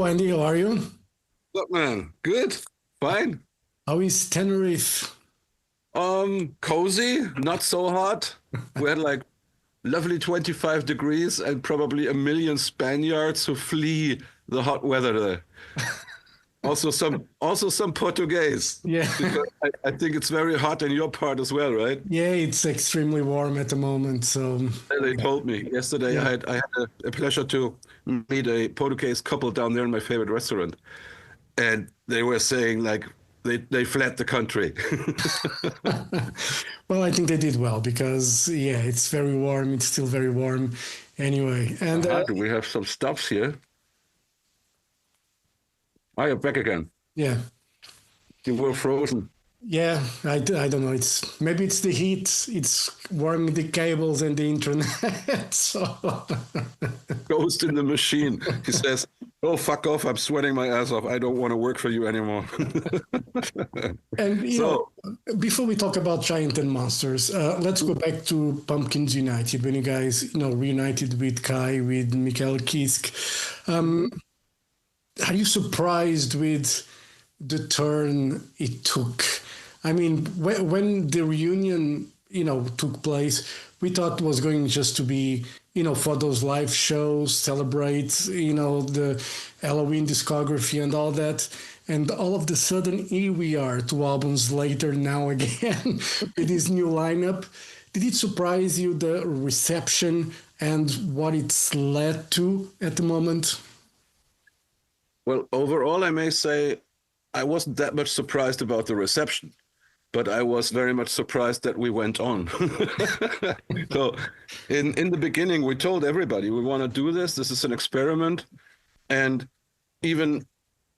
Andy, how are you? Look, man, good, fine. How is Tenerife? Cozy, not so hot. We had like lovely 25 degrees and probably a million Spaniards who flee the hot weather there. Also some Portuguese, Yeah, because I think it's very hot in your part as well, right? yeah, it's extremely warm at the moment. So, They told me yesterday. yeah. I had a pleasure to meet a Portuguese couple down there in my favorite restaurant, and they were saying like they fled the country. Well, I think they did well because, yeah, it's very warm. It's still very warm anyway. And Do we have some stuffs here? Oh, you're back again. yeah, You were frozen. yeah, I don't know. Maybe it's the heat. It's warming the cables and the internet. So, Ghost in the machine. He says, "Oh, fuck off. I'm sweating my ass off. I don't want to work for you anymore." and So, before we talk about Giant and Monsters, let's go back to Pumpkins United when you guys, reunited with Kai, with Mikael Kiske. Um, are you surprised with the turn it took? I mean, when the reunion, took place, we thought it was going just to be, for those live shows, celebrate, the Helloween discography and all that. And all of the sudden, here we are, 2 albums later, now again, with this new lineup. Did it surprise you, the reception and what it's led to at the moment? well, overall, I may say I wasn't that much surprised about the reception, but I was very much surprised that we went on. So, in the beginning, we told everybody we want to do this. This is an experiment, and even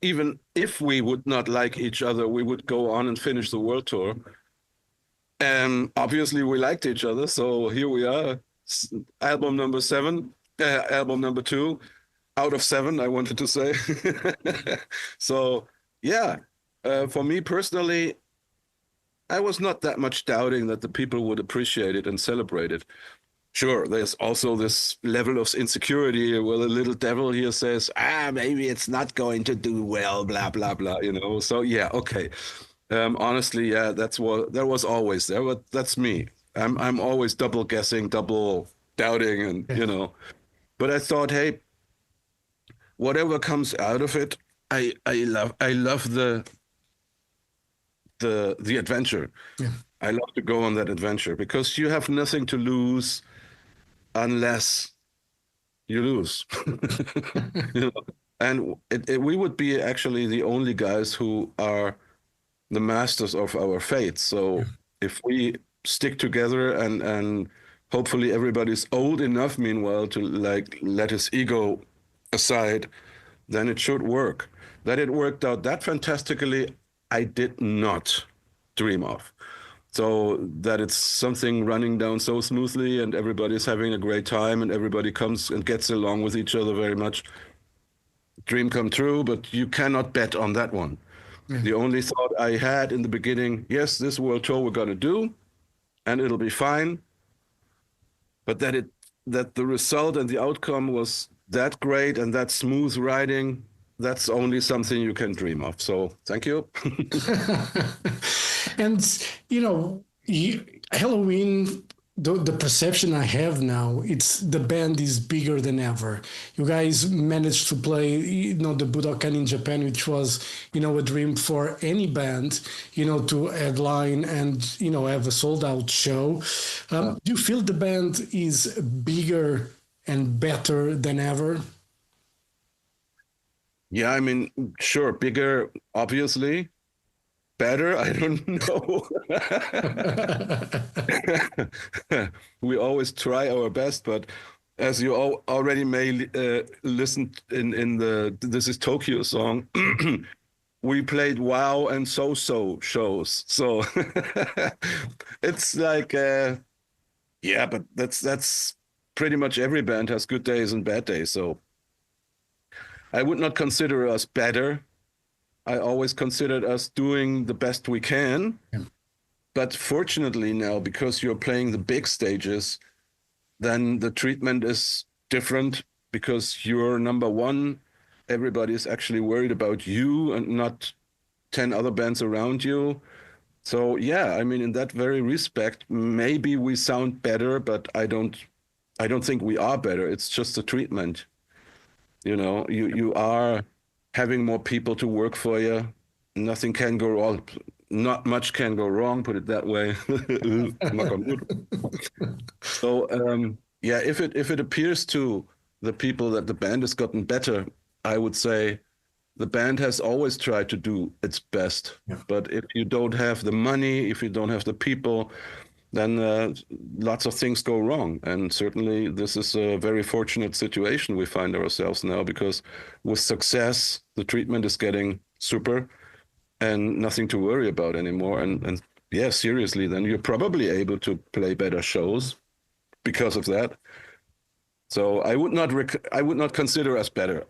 even if we would not like each other, we would go on and finish the world tour. And obviously, we liked each other, so here we are, album number 7, album number 2, out of 7, I wanted to say. So, yeah, for me personally, I was not that much doubting that the people would appreciate it and celebrate it. Sure, there's also this level of insecurity where the little devil here says, maybe it's not going to do well, blah, blah, blah. So, yeah, okay. Honestly, yeah, that was always there, but that's me. I'm always double guessing, double doubting, and But I thought, hey, whatever comes out of it, I love the adventure. Yeah. I love to go on that adventure because you have nothing to lose unless you lose. you know? And we would be actually the only guys who are the masters of our fate. So if we stick together and hopefully everybody's old enough meanwhile to like let his ego aside, then it should work. That it worked out that fantastically, I did not dream of. So that it's something running down so smoothly and everybody's having a great time and everybody comes and gets along with each other very much. Dream come true, but you cannot bet on that one. Yeah. The only thought I had in the beginning, yes, this world tour we're going to do and it'll be fine. But that the result and the outcome was that great and that smooth riding, that's only something you can dream of. So thank you. And Halloween, the perception I have now, it's the band is bigger than ever. You guys managed to play, the Budokan in Japan, which was, a dream for any band, to headline and, have a sold out show. Do you feel the band is bigger and better than ever? Yeah, I mean, sure, bigger, obviously. Better, I don't know. We always try our best, but as you already may listen in the This Is Tokyo song, we played wow and so shows. So it's like, yeah, but that's pretty much every band has good days and bad days. So I would not consider us better. I always considered us doing the best we can. Yeah. But fortunately now, because you're playing the big stages, then the treatment is different because you're number one everybody is actually worried about you and not 10 other bands around you. So yeah, I mean, in that very respect, maybe we sound better, but I don't think we are better. It's just a treatment. You are having more people to work for you. Nothing can go wrong. Not much can go wrong, put it that way. Knock on wood. So yeah, if it appears to the people that the band has gotten better, I would say the band has always tried to do its best. Yeah. But if you don't have the money, if you don't have the people, then lots of things go wrong. And certainly this is a very fortunate situation we find ourselves now, because with success, the treatment is getting super and nothing to worry about anymore. And yeah, seriously, then you're probably able to play better shows because of that. So I would not consider us better.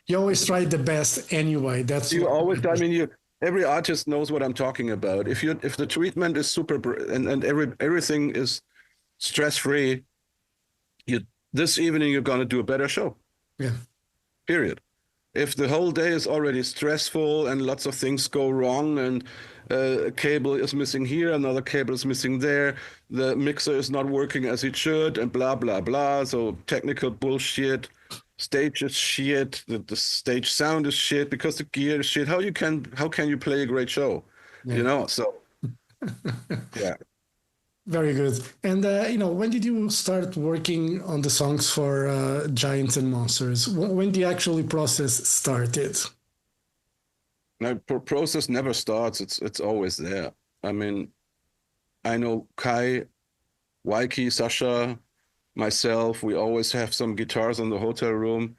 You always try the best anyway. That's You what always, I mean, every artist knows what I'm talking about. If the treatment is super and everything is stress free, this evening you're gonna do a better show. Yeah. Period. If the whole day is already stressful and lots of things go wrong and a cable is missing here, another cable is missing there, the mixer is not working as it should, and blah blah blah. So technical bullshit. Stage is shit. The stage sound is shit because the gear is shit. How can you play a great show? Yeah. So yeah. Very good. And when did you start working on the songs for Giants and Monsters? When the actual process started? My process never starts. It's always there. I mean, I know Kai, Waiki, Sasha, myself, we always have some guitars in the hotel room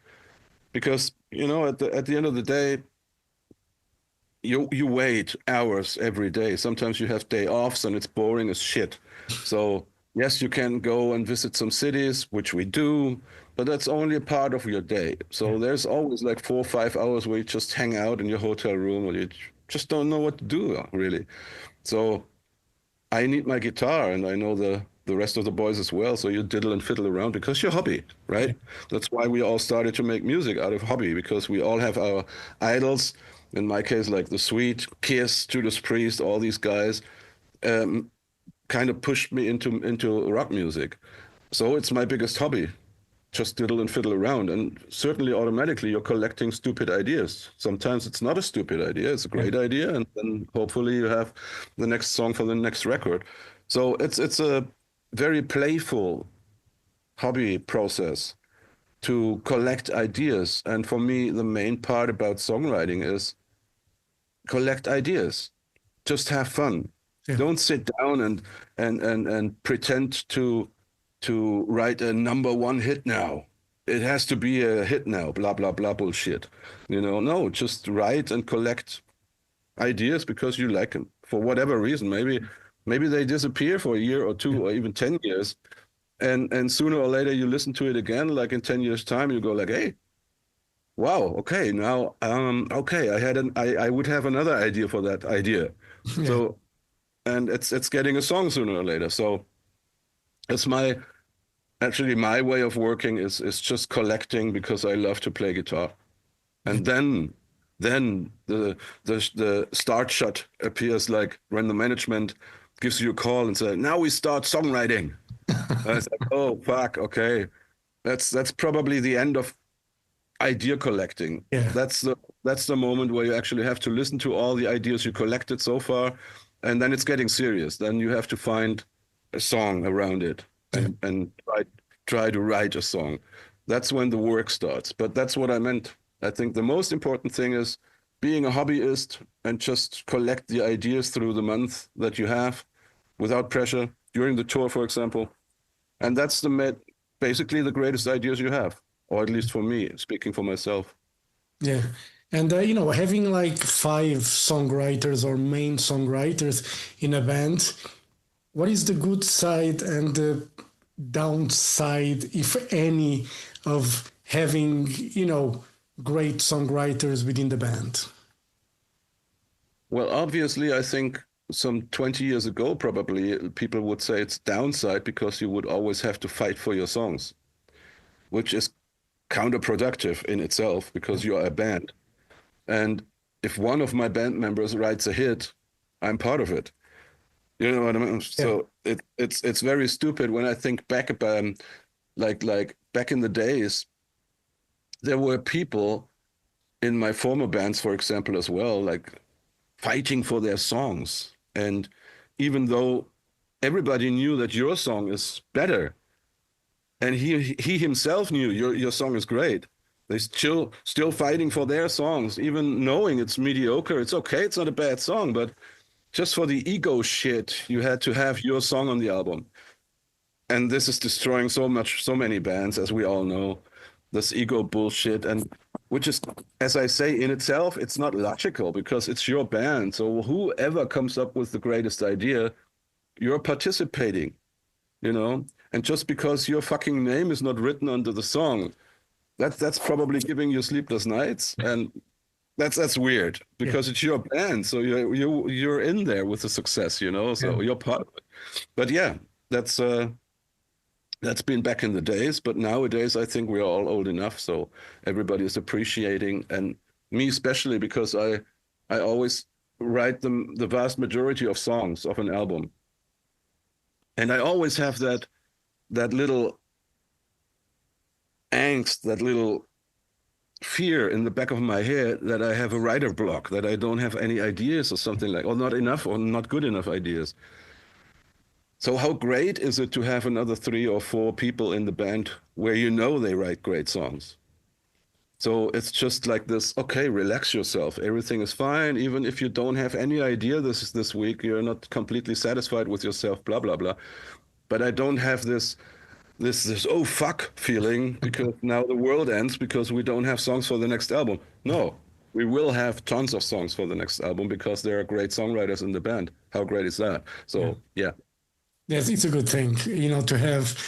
because, at the end of the day, you wait hours every day. Sometimes you have day offs and it's boring as shit. So yes, you can go and visit some cities, which we do, but that's only a part of your day. So there's always like 4 or 5 hours where you just hang out in your hotel room or you just don't know what to do, really. So I need my guitar, and I know the rest of the boys as well. So you diddle and fiddle around because your hobby, right? Yeah. That's why we all started to make music out of hobby, because we all have our idols. In my case, like The Sweet, Kiss, Judas Priest, all these guys kind of pushed me into rock music. So it's my biggest hobby. Just diddle and fiddle around, and certainly automatically you're collecting stupid ideas. Sometimes it's not a stupid idea, it's a great idea, and then hopefully you have the next song for the next record. So it's a very playful hobby process to collect ideas. And for me, the main part about songwriting is collect ideas. Just have fun. Yeah. Don't sit down and pretend to write a #1 hit now. It has to be a hit now, blah, blah, blah bullshit. No, just write and collect ideas because you like them for whatever reason. Maybe they disappear for a year or two or even 10 years. And sooner or later you listen to it again, like in 10 years time, you go like, hey, wow, okay, now, okay, I would have another idea for that idea. Yeah. So, and it's getting a song sooner or later. So it's actually my way of working is just collecting because I love to play guitar. And then the start shot appears, like when the management gives you a call and says, now we start songwriting. And it's like, oh fuck, okay. That's probably the end of idea collecting. Yeah. That's the moment where you actually have to listen to all the ideas you collected so far, and then it's getting serious. Then you have to find a song around it and try to write a song. That's when the work starts. But that's what I meant. I think the most important thing is being a hobbyist and just collect the ideas through the month that you have without pressure during the tour, for example. And that's basically the greatest ideas you have, or at least for me, speaking for myself. Yeah. And, having like 5 songwriters or main songwriters in a band, what is the good side and the downside, if any, of having, great songwriters within the band? Well, obviously, I think some 20 years ago, probably, people would say it's downside because you would always have to fight for your songs, which is counterproductive in itself because you're a band. And if one of my band members writes a hit, I'm part of it. You know what I mean? Yeah. So it's very stupid when I think back about like back in the days, there were people in my former bands, for example, as well, like fighting for their songs. And even though everybody knew that your song is better, and he himself knew your song is great, they still fighting for their songs, even knowing it's mediocre. It's okay, it's not a bad song, but just for the ego shit, you had to have your song on the album. And this is destroying so many bands, as we all know, this ego bullshit. And which is, as I say, in itself, it's not logical because it's your band. So whoever comes up with the greatest idea, you're participating, you know? And just because your fucking name is not written under the song, that's probably giving you sleepless nights. And that's weird because it's your band. So you're in there with the success, you know? So you're part of it. But yeah, that's been back in the days, but nowadays I think we're all old enough, so everybody is appreciating, and me especially, because I always write the vast majority of songs of an album, and I always have that little angst, that little fear in the back of my head that I have a writer block, that I don't have any ideas or something like, or not enough or not good enough ideas. So how great is it to have another 3 or 4 people in the band where you know they write great songs? So it's just like this, okay, relax yourself. Everything is fine. Even if you don't have any idea this week, you're not completely satisfied with yourself, blah, blah, blah. But I don't have this oh, fuck feeling because now the world ends because we don't have songs for the next album. No, we will have tons of songs for the next album because there are great songwriters in the band. How great is that? So, yeah. Yes, it's a good thing, you know, to have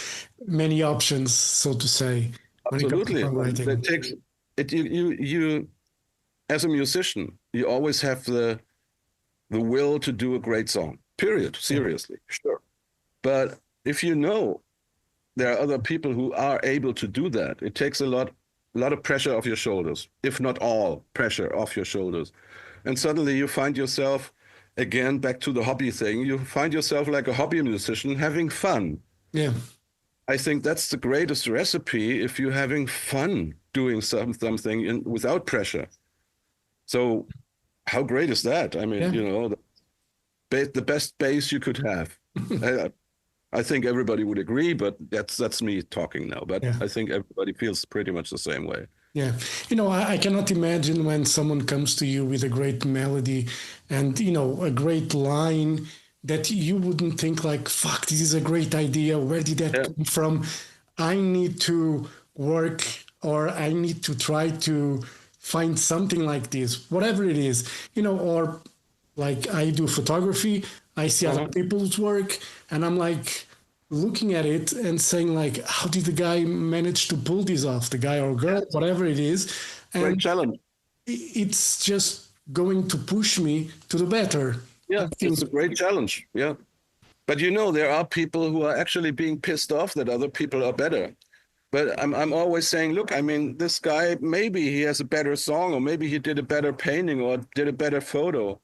many options, so to say. Absolutely. It takes it. You as a musician, you always have the will to do a great song. Period. Seriously, sure. But if you know there are other people who are able to do that, it takes a lot of pressure off your shoulders, if not all pressure off your shoulders, and suddenly you find yourself. Again, back to the hobby thing, you find yourself like a hobby musician having fun. Yeah. I think that's the greatest recipe if you're having fun doing something without pressure. So how great is that? I mean, you know, the best bass you could have. I think everybody would agree, but that's me talking now. But I think everybody feels pretty much the same way. Yeah. You know, I cannot imagine when someone comes to you with a great melody and, you know, a great line that you wouldn't think like, fuck, this is a great idea. Where did that come from? I need to work or I need to try to find something like this, whatever it is, you know, or like I do photography. I see other people's work and I'm like, looking at it and saying like, how did the guy manage to pull this off? The guy or girl, whatever it is. And great challenge. It's just going to push me to the better. Yeah, it's a great challenge. Yeah. But you know, there are people who are actually being pissed off that other people are better. But I'm always saying, look, I mean, this guy, maybe he has a better song or maybe he did a better painting or did a better photo.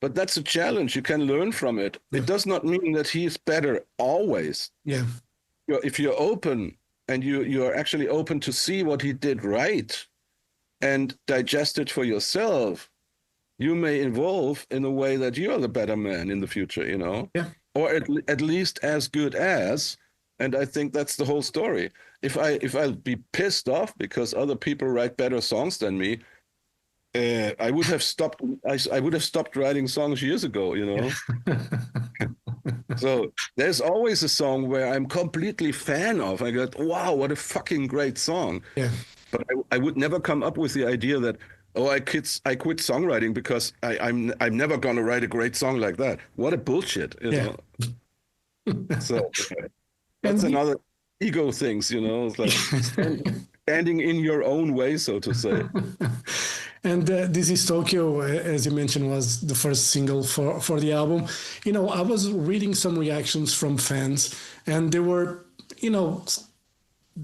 But that's a challenge. You can learn from it. It does not mean that he's better always. Yeah. If you're open and you're actually open to see what he did right and digest it for yourself, you may evolve in a way that you're the better man in the future, you know? Yeah. Or at least as good as. And I think that's the whole story. If I'll be pissed off because other people write better songs than me, I would have stopped. I would have stopped writing songs years ago, you know. So there's always a song where I'm completely fan of. I go, wow, what a fucking great song. Yeah. But I would never come up with the idea that, oh, I quit songwriting because I'm never gonna write a great song like that. What a bullshit, you know. So that's another ego things, you know. It's like standing in your own way, so to say. And This Is Tokyo, as you mentioned, was the first single for the album. You know, I was reading some reactions from fans, and they were, you know,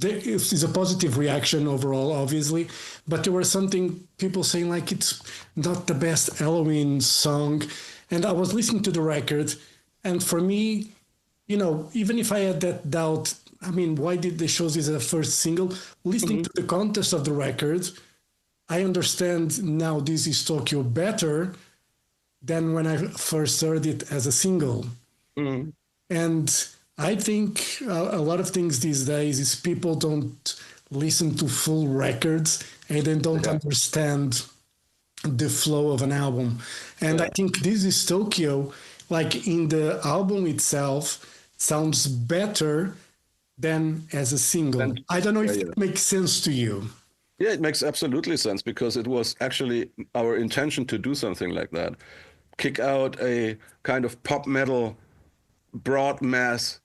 it's a positive reaction overall, obviously, but there was something people saying like it's not the best Halloween song, and I was listening to the record, and for me, even if I had that doubt, I mean, why did they show this as a first single? Listening to the context of the record, I understand now this is Tokyo better than when I first heard it as a single. And I think a lot of things these days is people don't listen to full records and they don't understand the flow of an album. And I think This Is Tokyo, like in the album itself, sounds better than as a single. I don't know if it makes sense to you. Yeah, it makes absolutely sense because it was actually our intention to do something like that. Kick out a kind of pop metal broad mass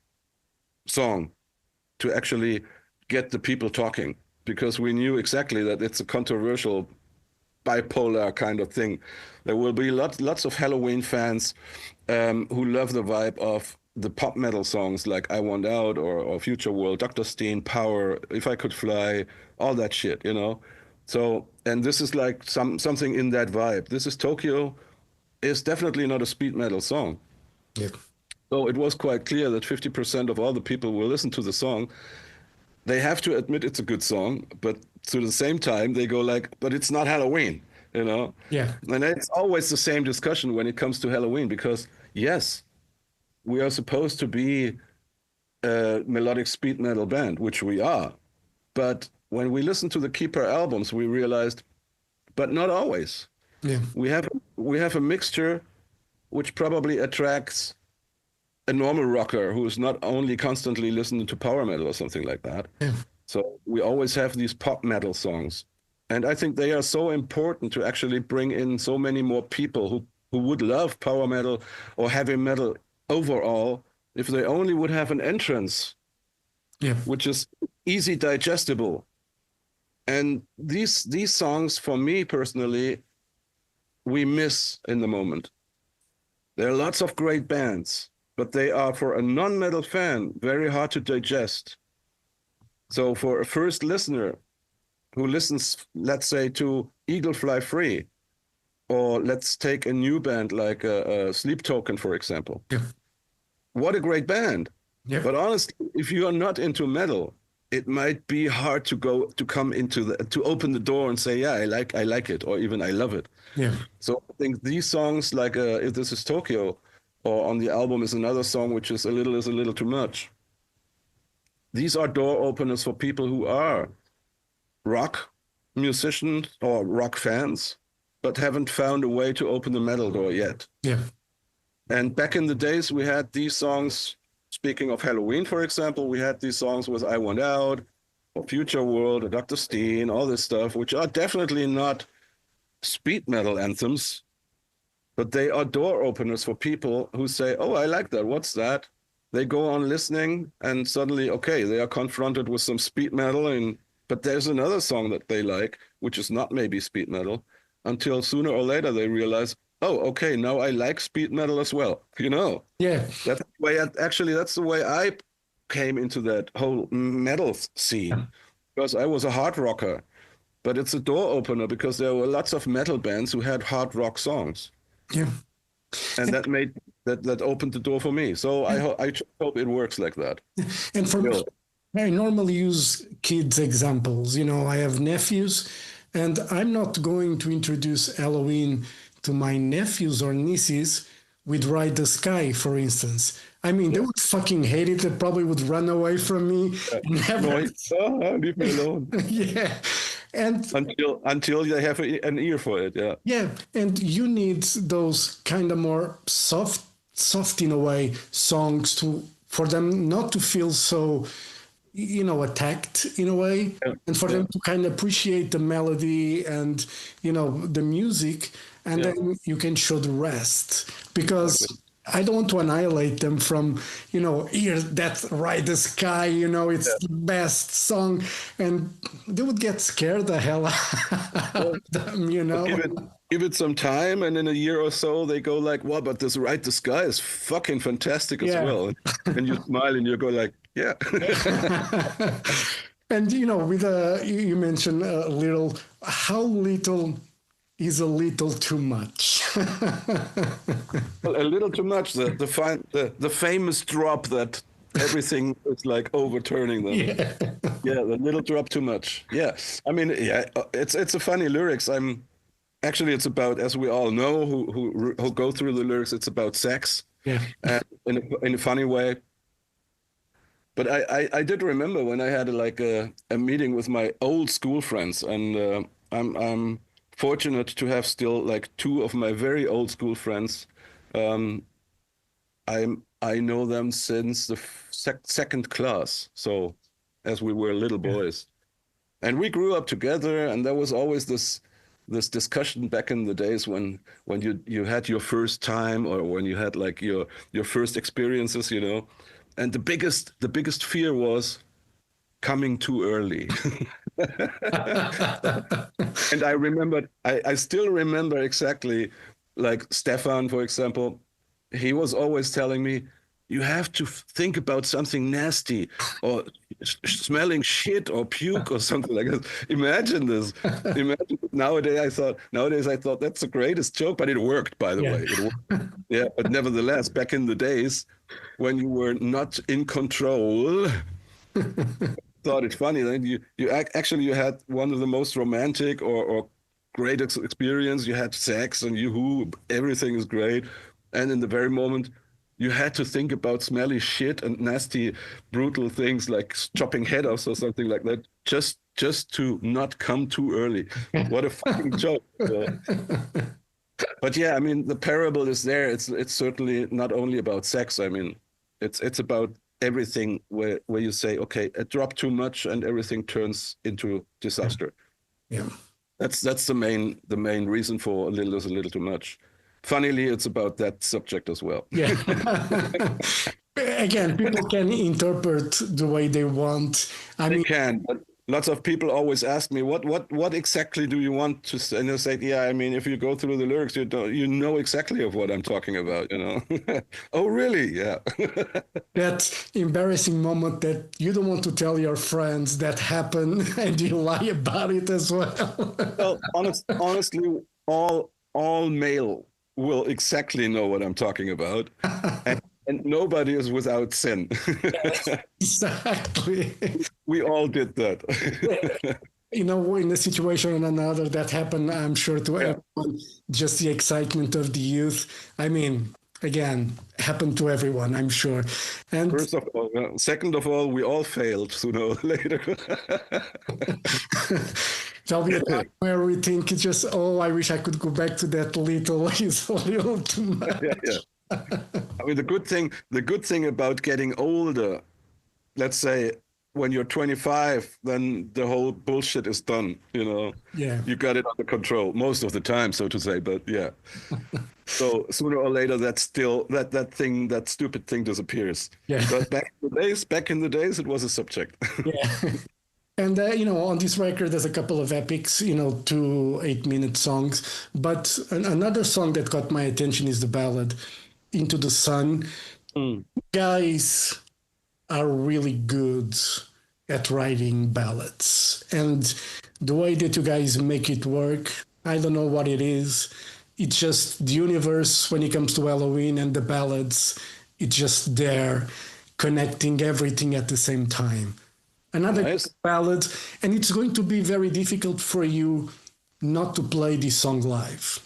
song to actually get the people talking, because we knew exactly that it's a controversial bipolar kind of thing. There will be lots of Helloween fans who love the vibe of the pop metal songs like I Want Out or Future World, Dr. Steen, Power, If I Could Fly, all that shit, So, and this is like something in that vibe. This Is Tokyo is definitely not a speed metal song. Yep. So it was quite clear that 50% of all the people will listen to the song. They have to admit it's a good song, but to the same time, they go like, but it's not Halloween, Yeah. And it's always the same discussion when it comes to Helloween, because yes, we are supposed to be a melodic speed metal band, which we are. But when we listen to the Keeper albums, we realized, but not always. Yeah. We have a mixture which probably attracts a normal rocker who is not only constantly listening to power metal or something like that. Yeah. So we always have these pop metal songs. And I think they are so important to actually bring in so many more people who would love power metal or heavy metal overall if they only would have an entrance, which is easy digestible. And these songs, for me personally, we miss in the moment. There are lots of great bands, but they are, for a non-metal fan, very hard to digest. So for a first listener who listens, let's say, to Eagle Fly Free, or let's take a new band like Sleep Token, for example. Yeah. What a great band. Yeah. But honestly, if you are not into metal, it might be hard to open the door and say, yeah, I like it, or even I love it. Yeah. So I think these songs, like If This Is Tokyo, or on the album is another song which is a little too much. These are door openers for people who are rock musicians or rock fans, but haven't found a way to open the metal door yet. Yeah. And back in the days, we had these songs. Speaking of Helloween, for example, we had these songs with I Want Out, or Future World, or Dr. Steen, all this stuff, which are definitely not speed metal anthems, but they are door openers for people who say, oh, I like that. What's that? They go on listening, and suddenly, okay, they are confronted with some speed metal, but there's another song that they like, which is not maybe speed metal, until sooner or later they realize, oh, okay, now I like speed metal as well. Yeah. That's the way I came into that whole metal scene, because I was a hard rocker, but it's a door opener because there were lots of metal bands who had hard rock songs. Yeah. And that opened the door for me. So I hope it works like that. And for me, I normally use kids examples. I have nephews, and I'm not going to introduce Halloween to my nephews or nieces with Ride the Sky, for instance. I mean, they would fucking hate it. They probably would run away from me. Never. Leave me alone. Yeah. And until they have an ear for it. Yeah. Yeah. And you need those kind of more soft in a way songs for them not to feel so, attacked in a way, and for them to kind of appreciate the melody and, the music. And then you can show the rest, because I don't want to annihilate them from, hear that Ride the Sky, it's the best song. And they would get scared the hell out of them, Give it some time, and in a year or so, they go like, well, but this Ride the Sky is fucking fantastic as well. And you smile and you go like, yeah. And with you mentioned a little. How little is a little too much? Well, a little too much. The famous drop that everything is like overturning them. Yeah. Yeah, the little drop too much. Yeah, I mean, yeah, it's a funny lyrics. Actually, it's about, as we all know, who go through the lyrics. It's about sex, Yeah. and in a funny way. But I did remember when I had like a meeting with my old school friends, and I'm fortunate to have still like two of my very old school friends. Um, I know them since the second class, so as we were little Yeah. boys, and we grew up together. And there was always this discussion back in the days when you had your first time, or when you had like your first experiences, and the biggest fear was coming too early. And I still remember exactly, like Stefan, for example, he was always telling me, you have to think about something nasty, or smelling shit or puke or something like that. Imagine this. Imagine nowadays I thought that's the greatest joke, but it worked, by the Yeah. way. It worked. Yeah, but nevertheless, back in the days when you were not in control, thought it funny. Then actually you had one of the most romantic or great experience. You had sex and everything is great, and in the very moment you had to think about smelly shit and nasty, brutal things like chopping head offs or something like that, just to not come too early. What a fucking joke! But yeah, I mean, the parable is there. It's certainly not only about sex. I mean, it's about everything where you say, okay, a drop too much and everything turns into disaster. Yeah. That's the main reason for a little is a little too much. Funnily, it's about that subject as well. Yeah. Again, people can interpret the way they want. I They mean, can, but lots of people always ask me, what exactly do you want to say? And I say, yeah, I mean, if you go through the lyrics, you know exactly of what I'm talking about, Oh, really? Yeah. that embarrassing moment that you don't want to tell your friends that happened and you lie about it as well. Well, honestly, all male will exactly know what I'm talking about, and nobody is without sin. Exactly. We all did that. In a situation or another that happened, I'm sure to Yeah. everyone, just the excitement of the youth. I mean, again, happened to everyone, I'm sure. And First of all, second of all, we all failed sooner or later. there'll be a time where we think it's just, oh, I wish I could go back to that little, it's a little too much. Yeah. I mean, the good thing about getting older, let's say when you're 25, then the whole bullshit is done. Yeah. You got it under control most of the time, so to say. But yeah, so sooner or later, that's still that stupid thing disappears. Yeah. But back in the days, it was a subject. Yeah. And, on this record, there's a couple of epics, 2 8-minute songs. But another song that caught my attention is the ballad, Into the Sun. Mm. Guys are really good at writing ballads. And the way that you guys make it work, I don't know what it is. It's just the universe when it comes to Helloween, and the ballads, it's just there, connecting everything at the same time. Another Nice. ballad, and it's going to be very difficult for you not to play this song live.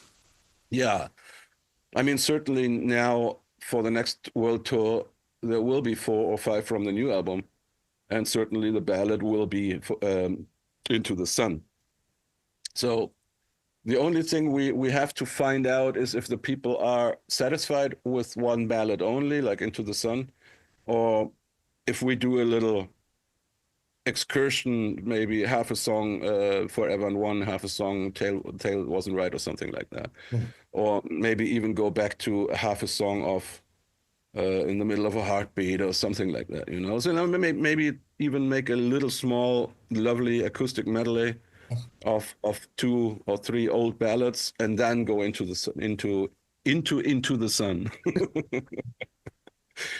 Yeah, I mean, certainly now for the next world tour, there will be 4 or 5 from the new album, and certainly the ballad will be Into the Sun. So the only thing we have to find out is if the people are satisfied with one ballad only, like Into the Sun, or if we do a little excursion, maybe half a song Forever and One, half a song Tail Wasn't Right, or something like that. Or maybe even go back to half a song of In the Middle of a Heartbeat or something like that, So maybe even make a little small, lovely acoustic medley of 2 or 3 old ballads, and then go into the sun.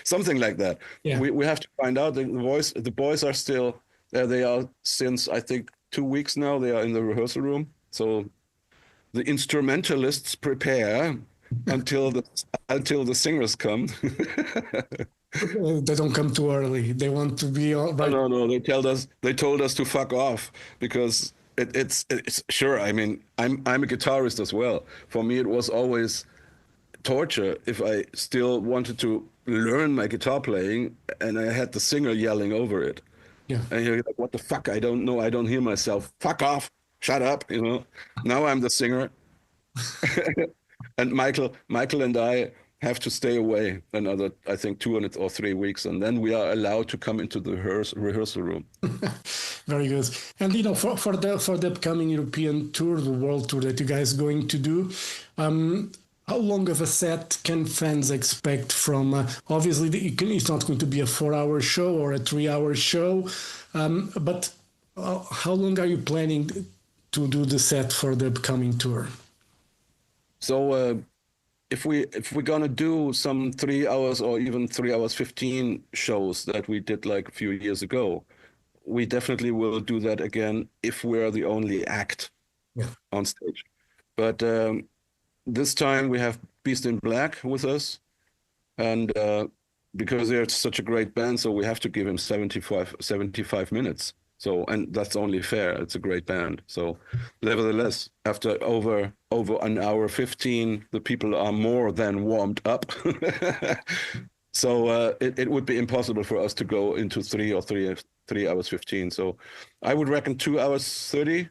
Something like that. Yeah. We have to find out. The boys are still They are since I think 2 weeks now. They are in the rehearsal room. So the instrumentalists prepare until the singers come. They don't come too early. They want to be all right. No. They told us to fuck off because it's sure. I mean, I'm a guitarist as well. For me, it was always torture if I still wanted to learn my guitar playing and I had the singer yelling over it. Yeah. And you're like, what the fuck? I don't know. I don't hear myself. Fuck off. Shut up. You know. Now I'm the singer. And Michael and I have to stay away another, I think, 2 or 3 weeks, and then we are allowed to come into the rehearsal room. Very good. And for the upcoming European tour, the world tour that you guys are going to do, how long of a set can fans expect from? Obviously, it's not going to be a 4-hour show or a 3-hour show, but how long are you planning to do the set for the upcoming tour? So if we're gonna do some 3 hours or even 3 hours 15 shows that we did like a few years ago, we definitely will do that again if we're the only act on stage. But this time we have Beast in Black with us, and because they're such a great band, so we have to give him 75 minutes. So, and that's only fair. It's a great band. So, nevertheless, after over an hour 15, the people are more than warmed up. So it would be impossible for us to go into 3 hours 15. So, I would reckon 2 hours 30.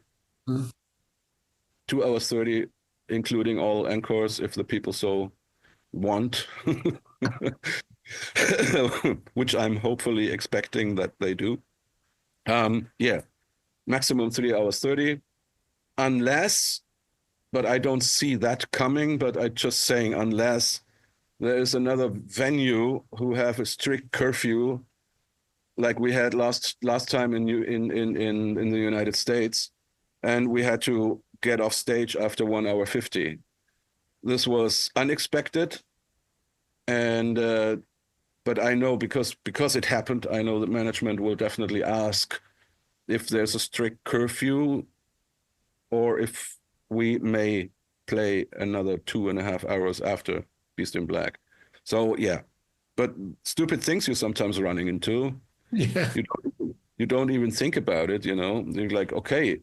2 hours 30, including all encores, if the people so want. Which I'm hopefully expecting that they do. Maximum 3 hours 30, unless, but I don't see that coming, but I'm just saying unless there is another venue who have a strict curfew like we had last time in the United States, and we had to get off stage after 1 hour 50. This was unexpected, and but I know because it happened, I know that management will definitely ask if there's a strict curfew or if we may play another 2.5 hours after Beast in Black. So yeah, but stupid things you're sometimes running into. Yeah. You don't even think about it, you know. You're like, okay,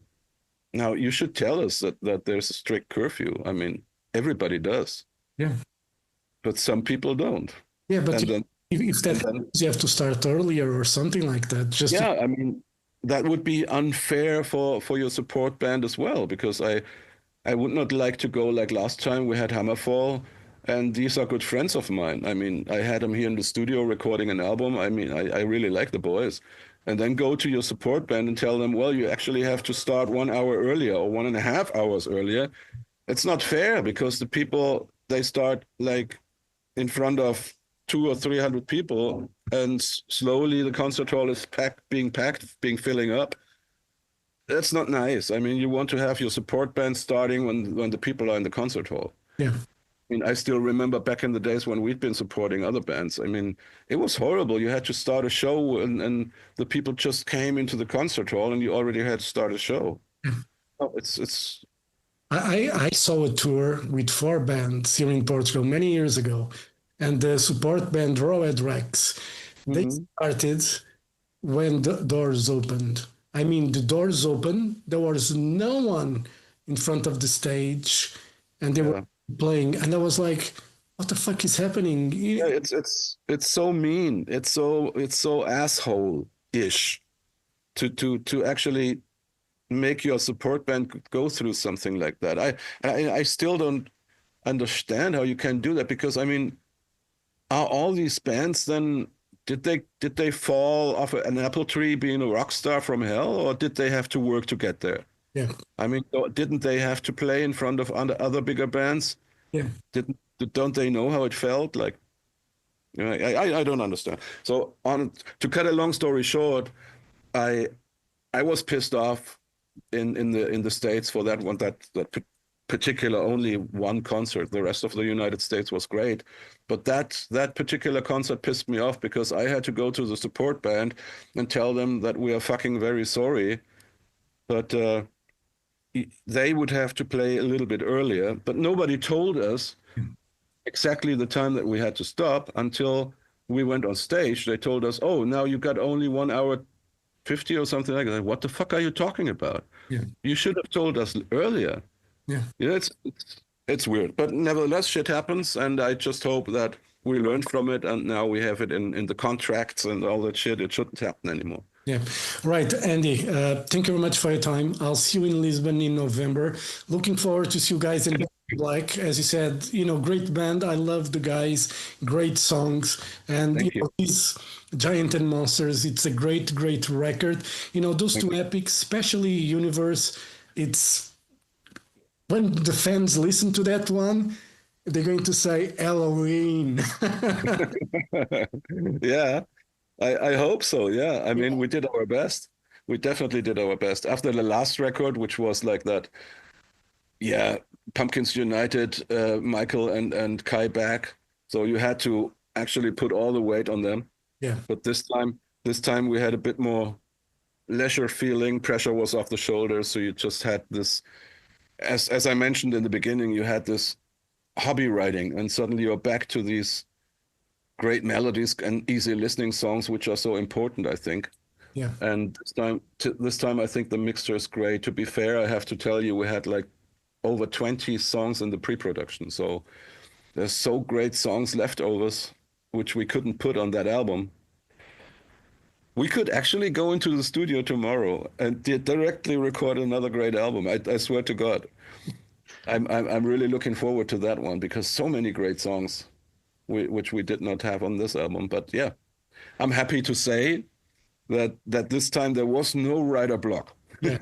now you should tell us that there's a strict curfew. I mean, everybody does. Yeah. But some people don't. Yeah, but then, if that happens, you have to start earlier or something like that. Just I mean, that would be unfair for your support band as well, because I would not like to go like last time we had Hammerfall, and these are good friends of mine. I mean, I had them here in the studio recording an album. I mean, I really like the boys. And then go to your support band and tell them, well, you actually have to start 1 hour earlier or 1.5 hours earlier. It's not fair, because the people, they start like in front of 200 or 300 people, and slowly the concert hall is being filling up. That's not nice. I mean, you want to have your support band starting when the people are in the concert hall. Yeah. I mean, I still remember back in the days when we'd been supporting other bands. I mean, it was horrible. You had to start a show, and the people just came into the concert hall, and you already had to start a show. Oh, it's. I saw a tour with 4 bands here in Portugal many years ago, and the support band Rawhead Rex, they started when the doors opened. I mean, the doors opened, there was no one in front of the stage, and they were playing, and I was like, what the fuck is happening? Yeah, it's so mean. It's so asshole-ish to actually make your support band go through something like that. I still don't understand how you can do that, because I mean, are all these bands then, did they fall off an apple tree being a rock star from hell, or did they have to work to get there? Yeah. I mean, didn't they have to play in front of other bigger bands? Yeah. Don't they know how it felt? Like, you know, I don't understand. So to cut a long story short, I was pissed off in the States for that particular only one concert. The rest of the United States was great. But that particular concert pissed me off because I had to go to the support band and tell them that we are fucking very sorry. But they would have to play a little bit earlier. But nobody told us exactly the time that we had to stop until we went on stage. They told us, oh, now you got only 1 hour 50 or something like that. What the fuck are you talking about? Yeah. You should have told us earlier. Yeah. Yeah, it's weird. But nevertheless, shit happens. And I just hope that we learned from it. And now we have it in the contracts and all that shit. It shouldn't happen anymore. Yeah, right. Andy, thank you very much for your time. I'll see you in Lisbon in November. Looking forward to see you guys in Black. As you said, great band. I love the guys, great songs. And these Giant and Monsters, it's a great, great record. Those two epics, especially Universe, it's when the fans listen to that one, they're going to say Helloween. Yeah. I hope so. Yeah. I mean, we did our best. We definitely did our best. After the last record, which was like that, yeah, Pumpkins United, Michael and Kai back. So you had to actually put all the weight on them. Yeah. But this time we had a bit more leisure feeling. Pressure was off the shoulders. So you just had this, as I mentioned in the beginning, you had this hobby writing, and suddenly you're back to these great melodies and easy listening songs, which are so important, I think. Yeah. And this time, I think the mixture is great. To be fair, I have to tell you, we had like over 20 songs in the pre-production. So there's so great songs leftovers, which we couldn't put on that album. We could actually go into the studio tomorrow and directly record another great album. I swear to God. I'm really looking forward to that one because so many great songs. Which we did not have on this album. But yeah, I'm happy to say that this time there was no writer block. Yeah.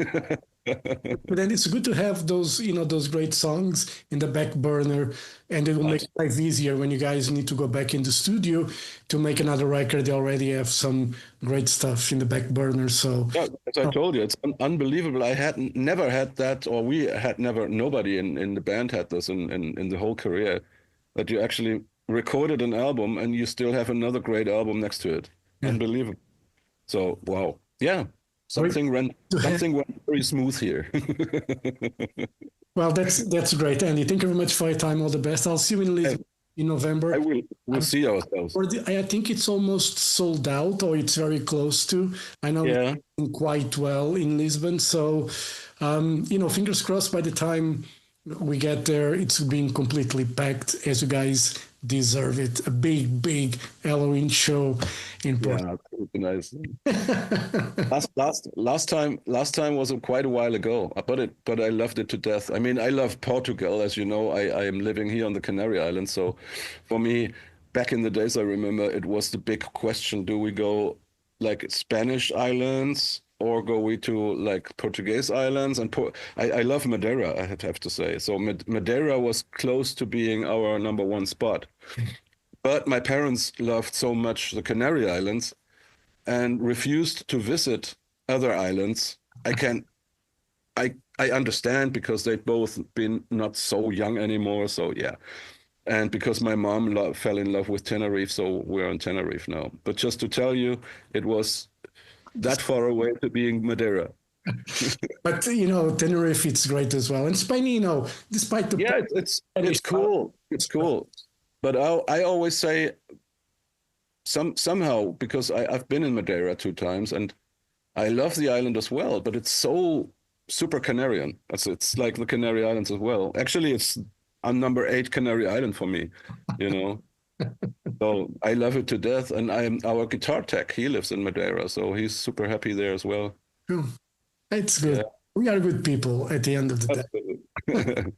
But then it's good to have those, those great songs in the back burner, and it will make life easier when you guys need to go back in the studio to make another record. They already have some great stuff in the back burner. So yeah, as I told you, it's unbelievable. I had never had that, or we had never, nobody in the band had this in the whole career, that you actually recorded an album and you still have another great album next to it. Yeah. Unbelievable. So wow. Yeah. Something went very smooth here. Well, that's great, Andy. Thank you very much for your time. All the best. I'll see you in Lisbon in November. We'll see ourselves. I think it's almost sold out, or it's very close to. I know we're doing quite well in Lisbon. So fingers crossed by the time we get there, it's being completely packed, as you guys deserve it. A big, big Halloween show in Portugal. Yeah, nice. last time was quite a while ago, but I loved it to death. I mean, I love Portugal, as you know. I am living here on the Canary Islands, so for me, back in the days, I remember it was the big question: do we go like Spanish islands? Or go we to like Portuguese islands? And I love Madeira, I have to say. So Madeira was close to being our number one spot. But my parents loved so much the Canary Islands and refused to visit other islands. I understand because they've both been not so young anymore. So yeah. And because my mom fell in love with Tenerife, so we're on Tenerife now. But just to tell you, it was that far away to being Madeira. But Tenerife, it's great as well. And Spain, despite the it's cool. It's cool. But I always say somehow, because I've been in Madeira 2 times and I love the island as well, but it's so super Canarian. It's like the Canary Islands as well. Actually, it's on number 8 Canary Island for me, So I love it to death, and our guitar tech. He lives in Madeira, so he's super happy there as well. Cool. It's good. Yeah. We are good people at the end of the day.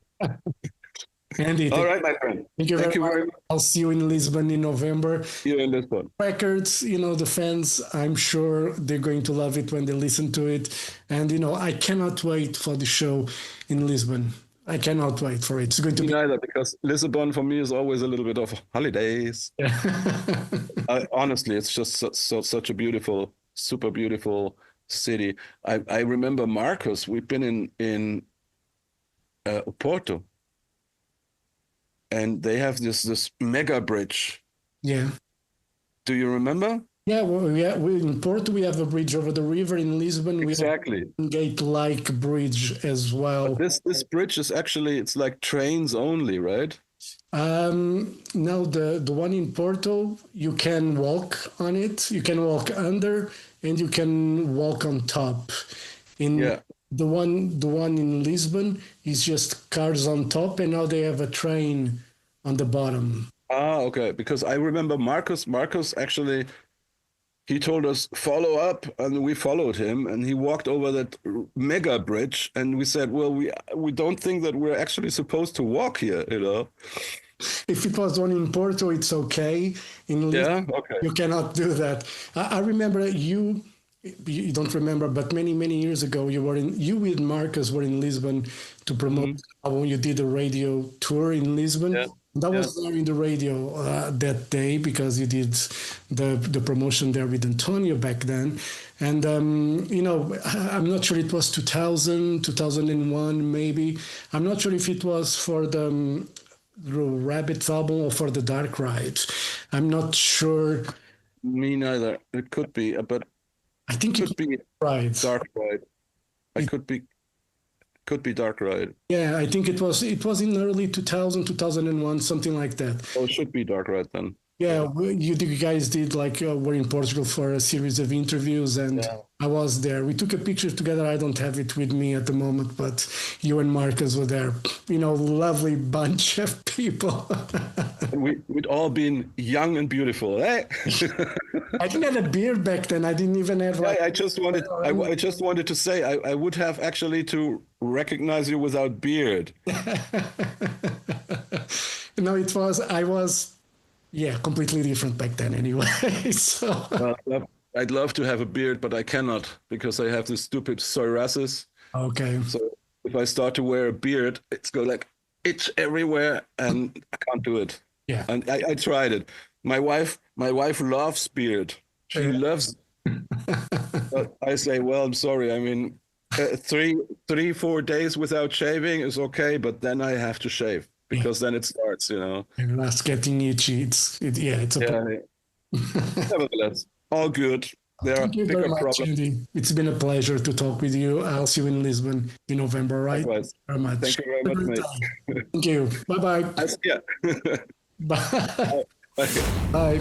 Andy, all right, my friend. Thank you very much. I'll see you in Lisbon in November. See you in Lisbon. Records, the fans, I'm sure they're going to love it when they listen to it. And, I cannot wait for the show in Lisbon. I cannot wait for it. It's going to be either, because Lisbon for me is always a little bit of holidays. Yeah. Honestly, it's just such a beautiful, super beautiful city. I remember Marcus. We've been in Porto, and they have this mega bridge. Yeah. Do you remember? Yeah, well, in Porto we have a bridge over the river. In Lisbon Exactly. we have a gate-like bridge as well. But this bridge is actually, it's like trains only, right? No, the one in Porto, you can walk on it, you can walk under, and you can walk on top. In the one in Lisbon is just cars on top, and now they have a train on the bottom. Ah, okay. Because I remember Marcus actually, he told us follow up, and we followed him, and he walked over that mega bridge, and we said, well, we don't think that we're actually supposed to walk here, you know. If it was one in Porto, it's okay. In Lisbon, Okay. you cannot do that. I remember you don't remember, but many years ago, you with Marcus were in Lisbon to promote the album. You did a radio tour in Lisbon. Yeah. That was there in the radio that day because you did the promotion there with Antonio back then. And, I'm not sure it was 2000, 2001, maybe. I'm not sure if it was for the Rabbit album or for the Dark Ride. I'm not sure. Me neither. It could be, but I think it could be right. Dark Ride. Could be Dark Ride. Yeah, I think it was in early 2000, 2001, something like that. Oh, it should be Dark Ride then. Yeah, you guys did were in Portugal for a series of interviews, and I was there. We took a picture together. I don't have it with me at the moment, but you and Marcus were there. Lovely bunch of people. We'd all been young and beautiful, eh? I didn't have a beard back then. I didn't even have. I just wanted to say I would have actually to recognize you without beard. No, I was. Yeah, completely different back then anyway. So I'd love to have a beard, but I cannot because I have this stupid psoriasis. Okay. So if I start to wear a beard, it's go like itch everywhere and I can't do it. Yeah. And I tried it. My wife loves beard. She loves but I say, well, I'm sorry. I mean, 3-4 days without shaving is okay, but then I have to shave. Because then it starts, And that's getting itchy. It's a Nevertheless, all good. There are bigger problems. Andy. It's been a pleasure to talk with you. I'll see you in Lisbon in November, right? Likewise. Very much. Thank you very much, mate. Thank you. Bye-bye. Yeah. Bye. Bye. Bye.